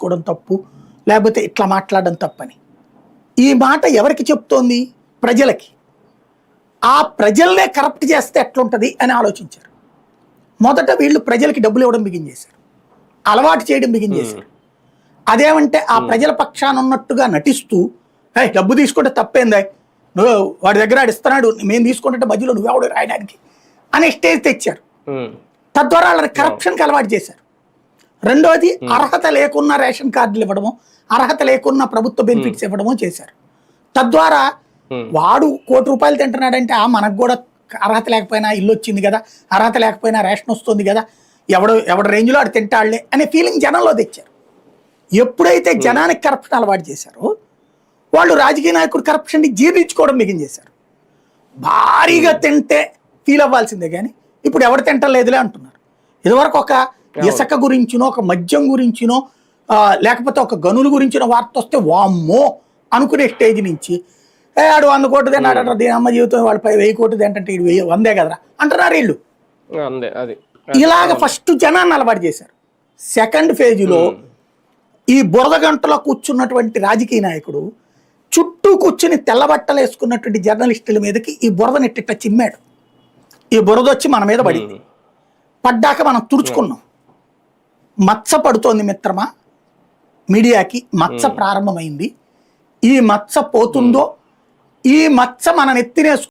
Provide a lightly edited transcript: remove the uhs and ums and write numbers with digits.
తీసుకోవడం తప్పు, లేకపోతే ఇట్లా మాట్లాడడం తప్పని. ఈ మాట ఎవరికి చెప్తోంది? ప్రజలకి. ఆ ప్రజల్నే కరప్ట్ చేస్తే ఎట్లుంటుంది అని ఆలోచించారు. మొదట వీళ్ళు ప్రజలకి డబ్బులు ఇవ్వడం బిగించేశారు, అలవాటు చేయడం బిగించేశారు. అదేమంటే ఆ ప్రజల పక్షాన ఉన్నట్టుగా నటిస్తూ, హే డబ్బు తీసుకుంటే తప్పేందా, నువ్వు వాడి దగ్గర ఇస్తున్నాడు, మేము తీసుకుంటే మధ్యలో నువ్వెవడు రాయడానికి అనే స్టేజ్ తెచ్చారు. తద్వారా వాళ్ళని కరప్షన్కి అలవాటు చేశారు. రెండోది, అర్హత లేకున్న రేషన్ కార్డులు ఇవ్వడము, అర్హత లేకున్న ప్రభుత్వ బెనిఫిట్స్ ఇవ్వడము చేశారు. తద్వారా వాడు ₹1,00,00,000 తింటున్నాడంటే మనకు కూడా అర్హత లేకపోయినా ఇల్లు వచ్చింది కదా, అర్హత లేకపోయినా రేషన్ వస్తుంది కదా, ఎవడు రేంజ్లో ఆడు తింటాడులే అనే ఫీలింగ్ జనంలో తెచ్చారు. ఎప్పుడైతే జనానికి కరప్షన్ అలవాటు చేశారో వాళ్ళు రాజకీయ నాయకుడు కరప్షన్ని జీర్ణించుకోవడం మిగించేశారు. భారీగా తింటే ఫీల్ అవ్వాల్సిందే కానీ ఇప్పుడు ఎవరు తింటలేదులే అంటున్నారు. ఇదివరకు ఒక ఇసుక గురించినో, ఒక మద్యం గురించినో, లేకపోతే ఒక గనుల గురించిన వార్త వస్తే వామ్మో అనుకునే స్టేజ్ నుంచి ఆడు 100 కోట్లు తిన్నాడు, దీని అమ్మ జీవితం వాళ్ళపై 1000 కోట్లు తింటే ఇది 100 కదరా అంటున్నారు వీళ్ళు. ఇలాగ ఫస్ట్ జనాన్ని అలవాటు చేశారు. సెకండ్ ఫేజ్లో ఈ బురద గంటలో కూర్చున్నటువంటి రాజకీయ నాయకుడు చుట్టూ కూర్చుని తెల్లబట్టలు వేసుకున్నటువంటి జర్నలిస్టుల మీదకి ఈ బురద నెట్టిట్ట చిమ్మాడు. ఈ బురద వచ్చి మన మీద పడింది. పడ్డాక మనం తుడుచుకున్నాం. మచ్చ పడుతోంది మిత్రమా, మీడియాకి మచ్చ ప్రారంభమైంది. ఈ మచ్చ పోతుందో, ఈ మచ్చ మన నెత్తినేసు